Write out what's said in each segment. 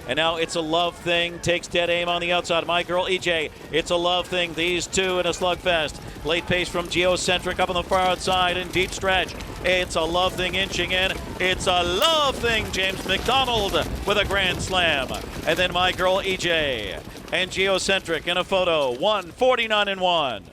And now It's a Love Thing takes dead aim on the outside. My Girl EJ, It's a Love Thing. These two in a slugfest. Late pace from Geocentric up on the far outside in deep stretch. It's a Love Thing inching in. It's a Love Thing. James McDonald with a grand slam. And then My Girl EJ and Geocentric in a photo. 149-1.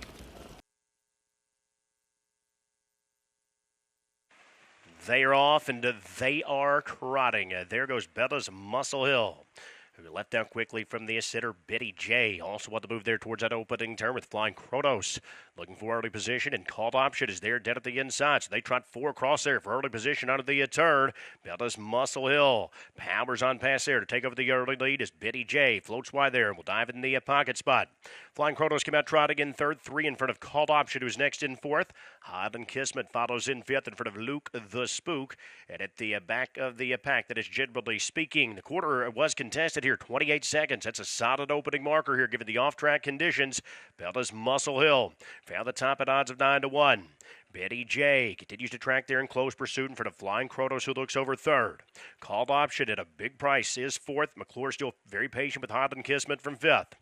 They are off and they are trotting. There goes Bella's Muscle Hill, who left out quickly from the sitter Betty J. Also on the move there towards that opening turn with Flying Kronos. Looking for early position, and Called Option is there dead at the inside. So they trot 4 across there for early position out of the turn. Bella's Muscle Hill powers on past there to take over the early lead as Betty J floats wide there and will dive in the pocket spot. Flying Kronos came out trotting in third, 3 in front of Called Option, who's next in fourth. Highland Kismet follows in fifth in front of Luke the Spook. And at the back of the pack, that is generally speaking. The quarter was contested here, 28 seconds. That's a solid opening marker here, given the off-track conditions. Bella's Muscle Hill found the top at odds of 9-1. Betty J continues to track there in close pursuit in front of Flying Kronos, who looks over third. Called Option at a big price is fourth. McClure still very patient with Highland Kismet from fifth.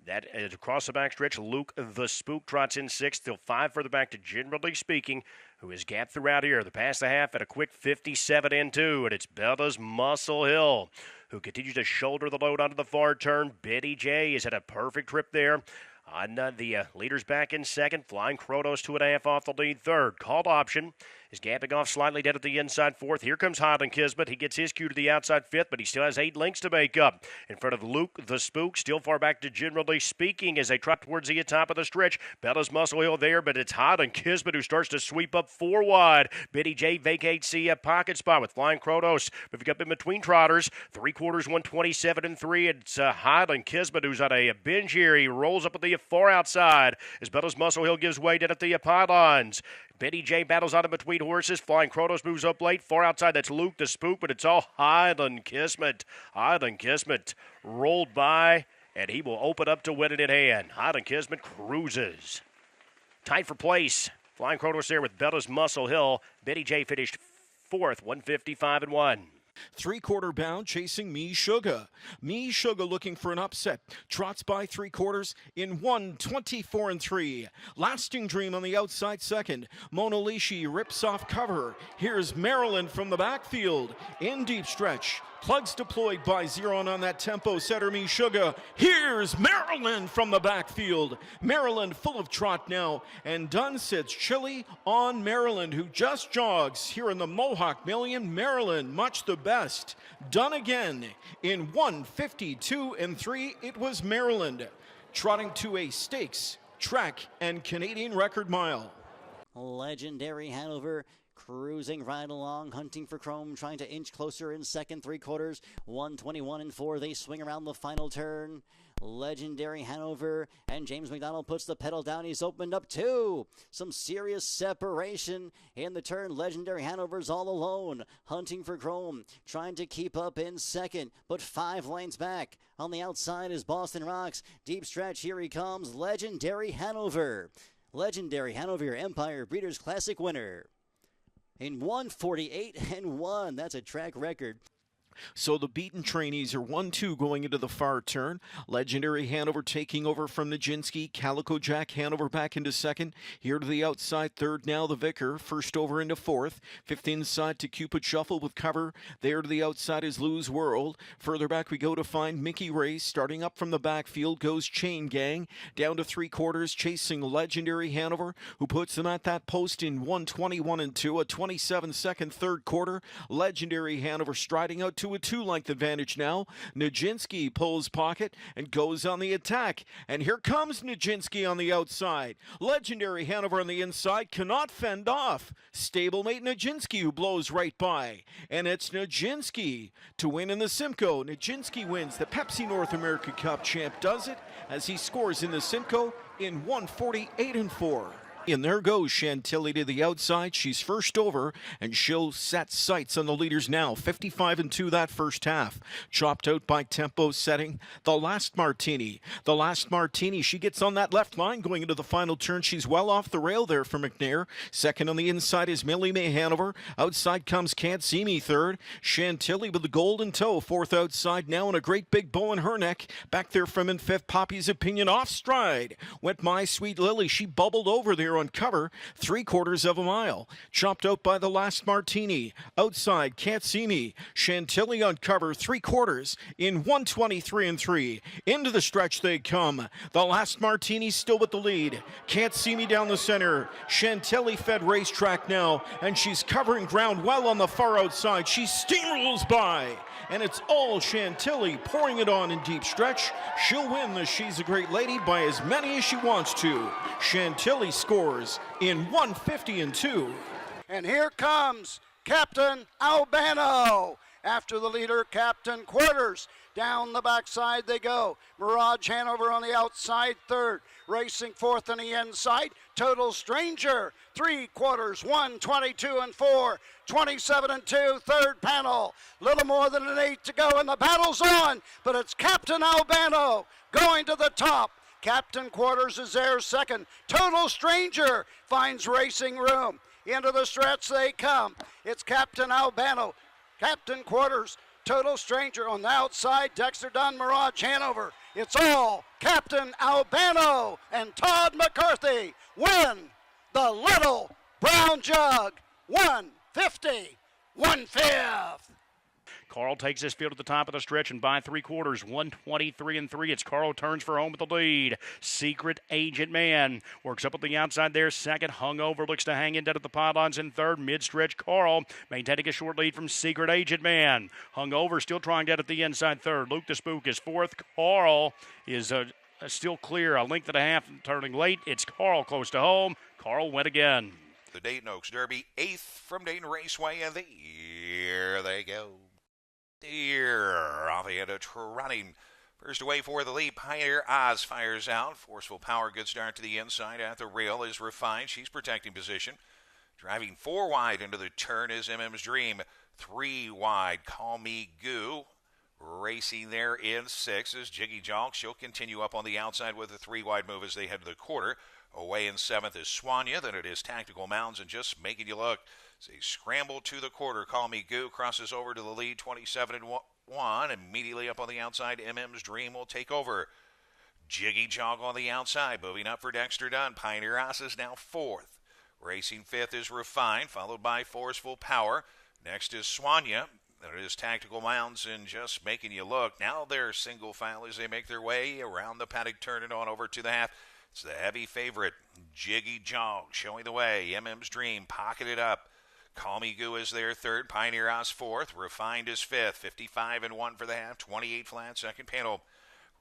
That is across the backstretch. Luke the Spook trots in sixth, still 5 further back to Generally Speaking, who is gapped throughout here. The past the half at a quick 57-2, and it's Bella's Muscle Hill, who continues to shoulder the load onto the far turn. Betty J has had a perfect trip there. On the leaders back in second. Flying Kronos 2.5 off the lead third. Called Option is gapping off slightly dead at the inside fourth. Here comes Highland Kismet. He gets his cue to the outside fifth, but he still has 8 lengths to make up. In front of Luke the Spook, still far back to Generally Speaking as they trot towards the top of the stretch. Bella's Muscle Hill there, but it's Highland Kismet who starts to sweep up 4 wide. Betty J vacates the pocket spot with Flying Kronos. Moving up in between trotters. 3/4, 127-3. It's Highland Kismet who's on a binge here. He rolls up at the far outside as Bella's Muscle Hill gives way dead at the pylons. Betty J battles out in between horses. Flying Kronos moves up late. Far outside, that's Luke the Spook, but it's all Highland Kismet. Highland Kismet rolled by, and he will open up to win it in hand. Highland Kismet cruises. Tight for place. Flying Kronos there with Bella's Muscle Hill. Betty J finished fourth, 155-1. 3/4 bound chasing Me Sugar. Me Sugar looking for an upset. Trots by 3/4 in 124-3. Lasting Dream on the outside second. Mona Lishi rips off cover. Here's Maryland from the backfield in deep stretch. Plugs deployed by Zeron on that tempo setter Me Sugar. Here's Maryland from the backfield. Maryland full of trot now, and Dunn sits chilly on Maryland, who just jogs here in the Mohawk Million. Maryland much the best. Dunn again in 152-3. It was Maryland trotting to a stakes, track, and Canadian record mile. Legendary Hanover cruising right along, hunting for Chrome, trying to inch closer in second, 3/4, 121-4. They swing around the final turn. Legendary Hanover, and James McDonald puts the pedal down. He's opened up 2. Some serious separation in the turn. Legendary Hanover's all alone, hunting for Chrome, trying to keep up in second, but 5 lanes back. On the outside is Boston Rocks. Deep stretch, here he comes, Legendary Hanover. Legendary Hanover, your Empire Breeders' Classic winner in 148-1. That's a track record. So the beaten trainees are 1-2 going into the far turn. Legendary Hanover taking over from Nijinsky. Calico Jack Hanover back into second. Here to the outside, third now the Vicar. First over into fourth. Fifth inside to Cupid Shuffle with cover. There to the outside is Lou's World. Further back we go to find Mickey Race. Starting up from the backfield goes Chain Gang. Down to 3/4 chasing Legendary Hanover, who puts them at that post in 121-2. A 27-second third quarter. Legendary Hanover striding out to a 2-length advantage now. Nijinsky pulls pocket and goes on the attack. And here comes Nijinsky on the outside. Legendary Hanover on the inside cannot fend off stablemate Nijinsky, who blows right by. And it's Nijinsky to win in the Simcoe. Nijinsky wins the Pepsi North America Cup. Champ does it as he scores in the Simcoe in 148-4. And there goes Chantilly to the outside. She's first over, and she'll set sights on the leaders now. 55-2 that first half. Chopped out by tempo setting. The Last Martini. The Last Martini. She gets on that left line going into the final turn. She's well off the rail there for McNair. Second on the inside is Millie May Hanover. Outside comes Can't See Me third. Chantilly with the golden toe. Fourth outside now, and a great big bow in her neck. Back there from in fifth, Poppy's Opinion off stride. Went My Sweet Lily. She bubbled over there on cover, 3/4 of a mile. Chopped out by the Last Martini. Outside, Can't See Me. Chantilly on cover, 3/4 in 1:23-3. Into the stretch they come. The Last Martini still with the lead. Can't See Me down the center. Chantilly fed racetrack now, and she's covering ground well on the far outside. She steamrolls by, and it's all Chantilly pouring it on in deep stretch. She'll win the She's a Great Lady by as many as she wants to. Chantilly scores in 1:50-2. And here comes Captain Albano. After the leader, Captain Quarters. Down the backside they go. Mirage Hanover on the outside, third. Racing fourth on the inside. Total Stranger, 3/4, 1:22-4. 27-2, third panel. Little more than an 8 to go, and the battle's on. But it's Captain Albano going to the top. Captain Quarters is there second. Total Stranger finds racing room. Into the stretch they come. It's Captain Albano. Captain Quarters, Total Stranger on the outside. Dexter Dunn, Mirage Hanover. It's all Captain Albano and Todd McCarthy win the Little Brown Jug. 150, 1/5. Carl takes this field at the top of the stretch, and by 3/4, 1:23-3. It's Carl turns for home with the lead. Secret Agent Man works up at the outside there. Second, Hungover looks to hang in dead at the pylons in third. Mid-stretch, Carl maintaining a short lead from Secret Agent Man. Hungover still trying dead at the inside third. Luke the Spook is fourth. Carl is still clear, a length and a half, turning late. It's Carl close to home. Carl went again. The Dayton Oaks Derby, 8th from Dayton Raceway, and here they go. Here, off the end of trotting. First away for the lead, Pioneer Oz fires out. Forceful Power, good start to the inside at the rail is Refined. She's protecting position. Driving 4 wide into the turn is MM's Dream. 3 wide, Call Me Goo. Racing there in 6 is Jiggy Jog. She'll continue up on the outside with a 3 wide move as they head to the quarter. Away in 7th is Swanya. Then it is Tactical Mounds and Just Making You Look. As they scramble to the quarter, Call Me Goo crosses over to the lead, 27-1. Immediately up on the outside, MM's Dream will take over. Jiggy Jog on the outside, moving up for Dexter Dunn. Pioneer Oz is now 4th. Racing 5th is Refined, followed by Forceful Power. Next is Swanya. Then it is Tactical Mounds and Just Making You Look. Now they're single file as they make their way around the paddock turn and on over to the half. It's the heavy favorite, Jiggy Jog, showing the way. MM's Dream pocketed up. Call Me Goo is there third. Pioneer Oz 4th. Refined is 5th. 55-1 for the half. 28 flat second panel.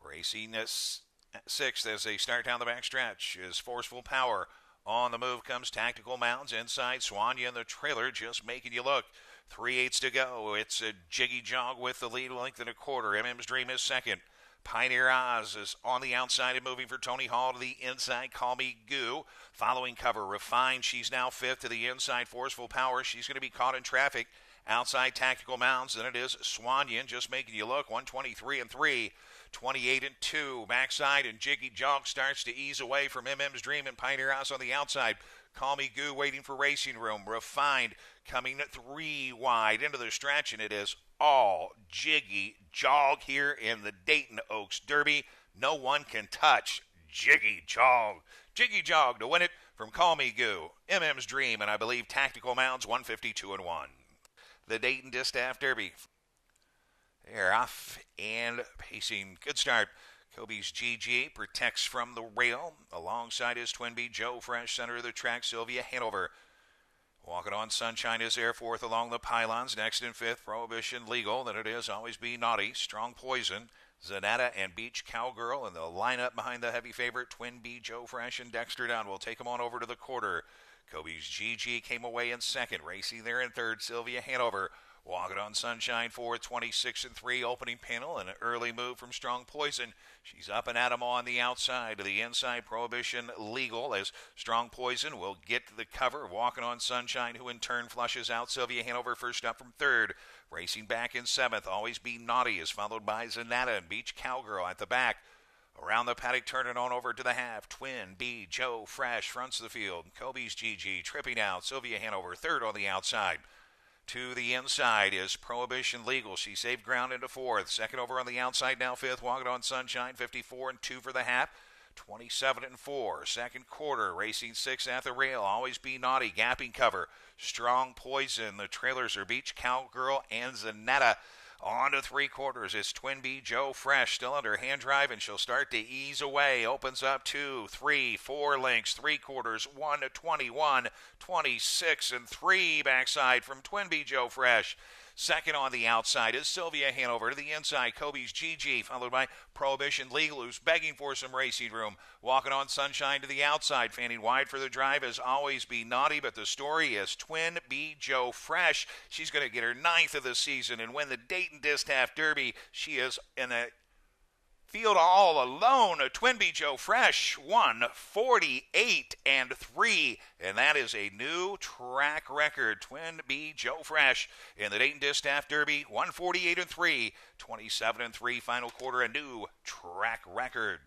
Racing 6th as they start down the back stretch is Forceful Power. On the move comes Tactical Mounds. Inside Swanya in the trailer, Just Making You Look. 3/8 to go. It's a Jiggy Jog with the lead, length and a quarter. MM's Dream is second. Pioneer Oz is on the outside and moving for Tony Hall to the inside. Call Me Goo. Following cover, Refined. She's now 5th to the inside. Forceful Power. She's going to be caught in traffic. Outside Tactical Mounds. Then it is Swanyan, Just Making You Look. 1:23-3. 28-2. Backside and Jiggy Jog starts to ease away from MM's Dream and Pioneer Oz on the outside. Call Me Goo waiting for racing room. Refined coming 3 wide into the stretch, and it is all Jiggy Jog here in the Dayton Oaks Derby. No one can touch Jiggy Jog. Jiggy Jog to win it from Call Me Goo, MM's Dream, and I believe Tactical Mounds 152-1. The Dayton Distaff Derby. They're off and pacing. Good start. Kobe's GG protects from the rail. Alongside his twin B, Joe Fresh, center of the track, Sylvia Hanover. Walking on Sunshine is there, 4th along the pylons. Next in 5th, Prohibition Legal. Then it is Always Be Naughty, Strong Poison, Zanata, and Beach Cowgirl. And the lineup behind the heavy favorite, Twin B, Joe Fresh, and Dexter Dunn. We'll take them on over to the quarter. Kobe's GG came away in 2nd. Racing there in 3rd, Sylvia Hanover. Walking on Sunshine for 26-3 opening panel, and an early move from Strong Poison. She's up and at 'em on the outside. To the inside, Prohibition Legal, as Strong Poison will get the cover. Walking on Sunshine, who in turn flushes out Sylvia Hanover first up from third. Racing back in seventh, Always Be Naughty is followed by Zanata and Beach Cowgirl at the back. Around the paddock, turning on over to the half. Twin B. Joe Fresh fronts the field. Kobe's GG tripping out. Sylvia Hanover third on the outside. To the inside is Prohibition Legal. She saved ground into fourth. Second over on the outside, now fifth. Walking on Sunshine, 54-2 for the half. 27-4. Second quarter, racing sixth at the rail. Always Be Naughty, gapping cover. Strong Poison. The trailers are Beach Cowgirl and Zanetta. On to three quarters. It's Twin B Joe Fresh still under hand drive, and she'll start to ease away. Opens up 2, 3, 4 lengths. Three quarters 1-21, 26-3 backside from Twin B Joe Fresh. Second on the outside is Sylvia Hanover. To the inside, Kobe's GG, followed by Prohibition Legal, who's begging for some racing room. Walking on Sunshine to the outside, fanning wide for the drive as Always Be Naughty, but the story is Twin B Joe Fresh. She's going to get her 9th of the season and win the Dayton Distaff Derby. She is in a field all alone. Twin B Joe Fresh won 48-3, and that is a new track record. Twin B Joe Fresh in the Dayton Distaff Derby, 148-3, 27-3 final quarter, a new track record.